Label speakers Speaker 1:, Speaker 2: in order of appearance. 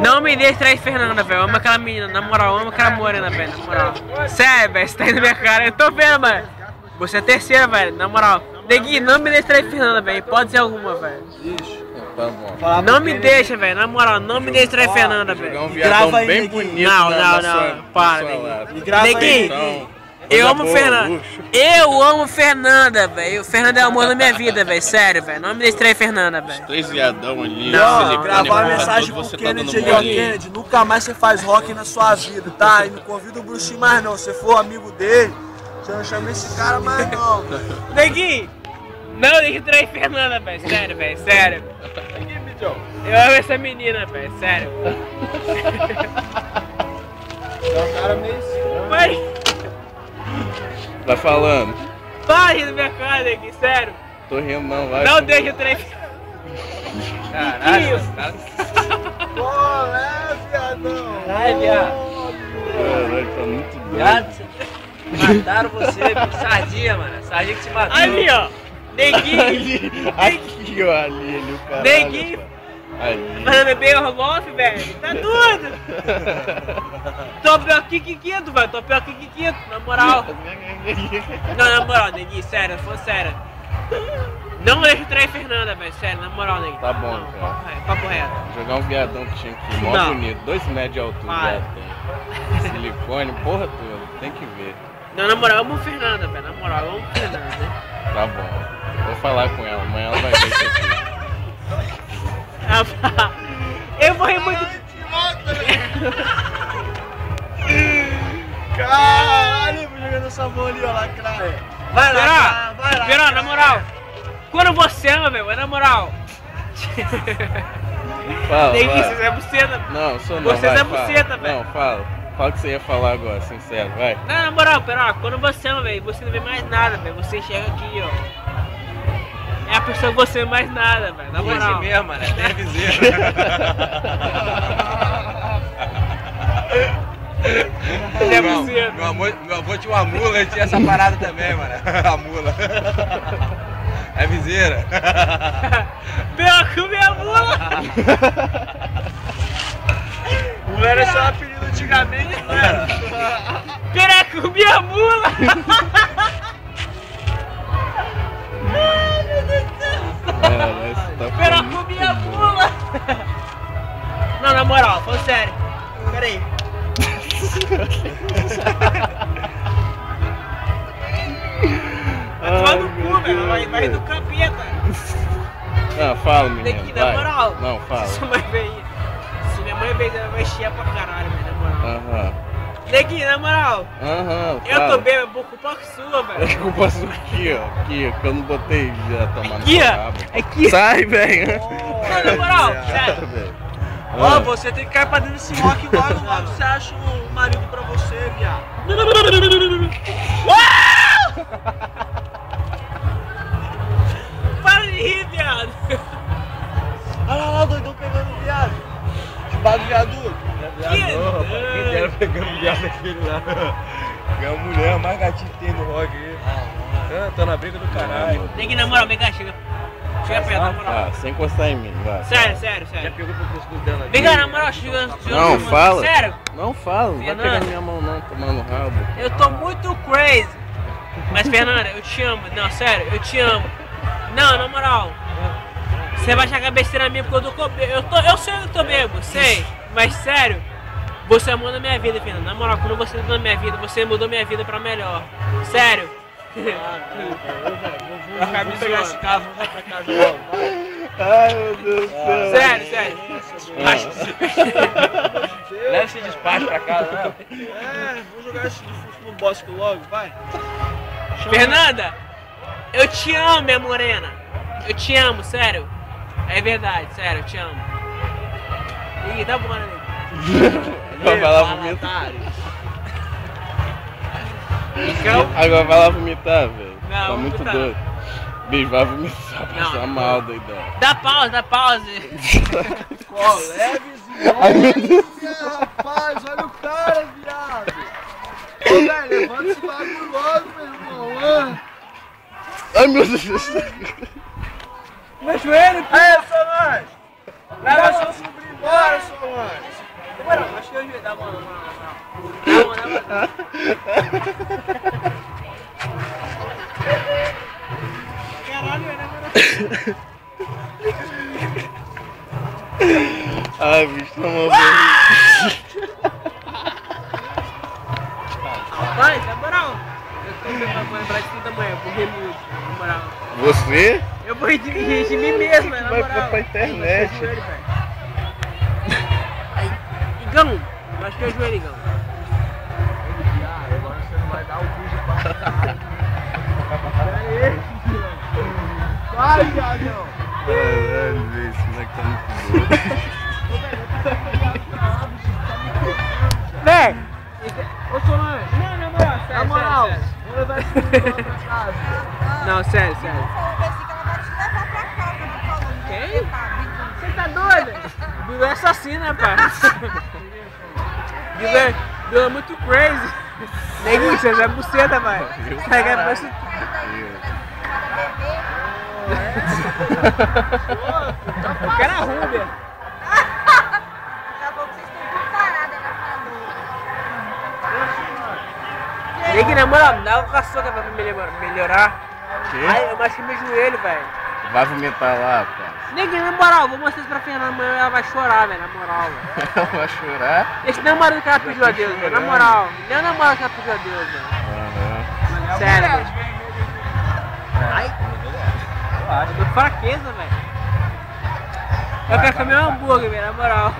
Speaker 1: Não me deixe trair Fernanda, velho. Eu amo aquela menina, na moral, eu amo aquela morena, velho, na moral. Sério, velho, você tá indo na minha cara. Eu tô vendo, mano. Você é terceira, velho, na moral. Neguinho, não me deixe trair Fernanda, velho. Pode ser alguma, velho.
Speaker 2: Tá bom.
Speaker 1: Não me deixa, velho, na moral, não me deixe trair Fernanda, velho.
Speaker 2: Um viadão bem bonito.
Speaker 1: Não, para, Neguinho. Eu amo Fernanda. Eu amo Fernanda, velho. Fernanda é o amor da minha vida, velho. Sério, velho. Não me deixe trair Fernanda, velho.
Speaker 2: 3 viadão ali.
Speaker 3: Não, gravar a mensagem pro Kennedy aí, ó. Kennedy, nunca mais você faz rock na sua vida, tá? E não convida o Bruxinho mais não. Se for amigo dele, você não chama esse cara mais não.
Speaker 1: Neguinho, não deixe trair Fernanda, velho. Sério, velho. Sério. Eu amo essa menina, velho. Sério.
Speaker 3: É um cara meio estranho.
Speaker 1: Vai.
Speaker 2: Tá falando?
Speaker 1: Vai na minha cara, Neguinho. Sério.
Speaker 2: Tô rindo não, vai.
Speaker 1: Não deixe trair
Speaker 2: Caralho,
Speaker 3: Qual é, viadão?
Speaker 4: Ai, viado.
Speaker 2: Caralho, tá muito doido.
Speaker 4: Viado, mataram você, bicho. Sardinha, mano. Sardinha que te matou.
Speaker 1: Ali, ó. Neguinho.
Speaker 2: Aqui, ó, ali, o caralho.
Speaker 1: Neguinho.
Speaker 2: Ali.
Speaker 1: Mas beber Orloff, velho. Tá doido. Tô pior que Kikito, velho. Tô pior que Kikito, na moral. Não, na moral, Neguinho, sério, foi sério. Não deixa trair Fernanda, velho, sério, na moral, Neguinho.
Speaker 2: Tá bom,
Speaker 1: não,
Speaker 2: cara.
Speaker 1: Papo reto.
Speaker 2: Jogar um viadão que tinha aqui, mó
Speaker 1: Não.
Speaker 2: bonito. 2 metros de altura,
Speaker 1: Vai.
Speaker 2: tem. Silicone, porra toda. Tem que ver.
Speaker 1: Não, na moral, eu amo Fernanda, velho. Na moral, eu amo Fernanda, né?
Speaker 2: Tá bom. Vou falar com ela, amanhã ela vai ver isso aqui.
Speaker 1: Eu vou rir muito.
Speaker 3: Caralho, vou jogando essa mão ali, ó, lacraia. Vai lá, vai lá.
Speaker 1: Verão, na moral. Quando você ama, meu, é na moral.
Speaker 2: Fala,
Speaker 1: Neguinho,
Speaker 2: vai.
Speaker 1: vocês é buceta.
Speaker 2: Não, sou não.
Speaker 1: Vocês
Speaker 2: vai,
Speaker 1: é buceta,
Speaker 2: fala.
Speaker 1: velho.
Speaker 2: Não, fala. Fala o que você ia falar agora, sincero, vai.
Speaker 1: Não, na moral, pera, quando você ama, velho, você não vê mais nada, velho. Você chega aqui, ó. É a pessoa que você vê mais nada, velho. Na moral.
Speaker 4: Hoje mesmo, mano. É vizinho.
Speaker 1: Ele é buceta.
Speaker 4: Meu avô tinha uma mula e tinha essa parada também, mano. A mula. É viseira.
Speaker 1: Pior que minha mula.
Speaker 3: Não era só apelido antigamente, não era?
Speaker 1: Pior que minha mula. Pior que minha mula. Não, na moral, falando sério. Pera aí. Vai tomar no cu, velho. Vai do capeta.
Speaker 2: Não, fala, menino.
Speaker 1: Tem que ir, na
Speaker 2: vai.
Speaker 1: moral.
Speaker 2: Não, fala.
Speaker 1: Se minha mãe veio, ela vai chiar pra caralho, velho, na moral.
Speaker 2: Aham.
Speaker 1: Neguinho, na moral.
Speaker 2: Aham,
Speaker 1: Eu
Speaker 2: fala.
Speaker 1: tô bem, por culpa sua,
Speaker 2: É
Speaker 1: velho.
Speaker 2: culpa sua aqui, ó. Aqui, que eu não botei já tomar no
Speaker 1: Aqui,
Speaker 2: seu
Speaker 1: ó.
Speaker 2: rabo.
Speaker 1: Aqui.
Speaker 2: Sai, velho.
Speaker 1: Não, na moral, sério.
Speaker 2: velho.
Speaker 3: Ó, você tem que cair pra dentro desse rock logo, logo você acha um marido pra você, viado.
Speaker 1: Para de rir, viado.
Speaker 3: Olha lá, o doidão pegando o viado. Debaixo do viaduto.
Speaker 4: Quem dera pegando viado aquele lá. É a mulher mais gatinha que tem no rock aí. Tô na briga do caralho.
Speaker 1: Neguinho, na moral, vem cá, chega. Chega perto, na moral.
Speaker 2: Ah, sem encostar em mim, vai.
Speaker 1: Sério, sério,
Speaker 4: Já
Speaker 1: sério.
Speaker 4: pegou pro pescoço dela.
Speaker 1: Vem cá, na moral, chega.
Speaker 2: Não, fala.
Speaker 1: Sério,
Speaker 2: Não fala, não vai
Speaker 1: Fernanda.
Speaker 2: pegar minha mão não, tomando rabo.
Speaker 1: eu tô muito crazy. Mas, Fernanda, eu te amo. Não, sério, eu te amo. Não, na moral. Você vai achar besteira minha porque eu tô eu sei que eu tô bebo, sei. Mas, sério, você amou na minha vida, Fernanda. Na moral, quando você entrou na minha vida, você mudou minha vida pra melhor. Sério.
Speaker 3: Vou pegar esse carro, vamos lá pra casa logo.
Speaker 2: Ai, meu Deus do céu.
Speaker 1: Sério, sério.
Speaker 4: Leva esse despacho pra casa, né?
Speaker 3: Vou jogar esse defunto no bosque logo, vai.
Speaker 1: Fernanda, eu te amo, minha morena. Eu te amo, sério. É verdade, sério, eu te amo. Ih, tá bom, né, nego?
Speaker 2: Vai lá vomitar. Agora vai lá vomitar, velho.
Speaker 1: Não,
Speaker 2: Tá
Speaker 1: vou
Speaker 2: muito
Speaker 1: vomitar.
Speaker 2: doido. Bicho, vai vomitar,
Speaker 1: Não.
Speaker 2: passar mal, doidão.
Speaker 1: Dá pause.
Speaker 3: Qual é, vizinho? Olha, rapaz, olha o cara, viado. Ô, velho, levanta esse bagulho logo, meu irmão.
Speaker 2: Ai, meu Deus.
Speaker 3: Meu joelho, pô. Aí, Solange. Leva seu sobrinho embora, Solange.
Speaker 1: Bora, acho que eu ia dar uma. Caralho, né, mano?
Speaker 2: Ai, bicho, tá uma
Speaker 1: Vai, na moral. Eu tô lembrar de tudo da manhã, eu vou rir muito, na moral.
Speaker 2: Você?
Speaker 1: Eu vou rir de mim mesmo, na moral.
Speaker 2: Vai pra internet.
Speaker 1: Igão, eu acho que eu ajoelho, Igão.
Speaker 3: Agora você não vai dar o vídeo pra caralho. Vai, viadão.
Speaker 2: Caralho, velho, esse moleque tá muito doido.
Speaker 1: Véi!
Speaker 3: Ô, Solange.
Speaker 1: Não, na moral, sério.
Speaker 3: Na moral,
Speaker 1: sério.
Speaker 3: vou levar esse menino lá pra casa.
Speaker 1: Não, sério, sério.
Speaker 5: Falou pra esse que ela vai te levar pra casa, não falou?
Speaker 1: Quem?
Speaker 5: Você
Speaker 1: Você tá doido? Bilu é assassino, rapaz. Bilu é muito crazy. Neguinho, você é buceta, vai. Pega a peça. O cara é Rubia.
Speaker 5: Daqui a pouco vocês estão tudo parados, ela falou.
Speaker 1: Neguinho, na moral, dá uma caçoca pra melhorar.
Speaker 2: Quê?
Speaker 1: Ai, eu machuquei meu joelho, velho.
Speaker 2: Vai vomitar lá, pá.
Speaker 1: Neguinho, na moral, vou mostrar isso pra Fernanda amanhã, ela vai chorar, velho, na moral, velho.
Speaker 2: Ela vai chorar?
Speaker 1: Esse namorado que ela pediu a Deus, velho, na moral. Não é o namorado que ela pediu a Deus, velho.
Speaker 2: Aham.
Speaker 1: Sério, velho. Ai, eu tô fraqueza, velho. Eu quero comer um hambúrguer, velho, na moral.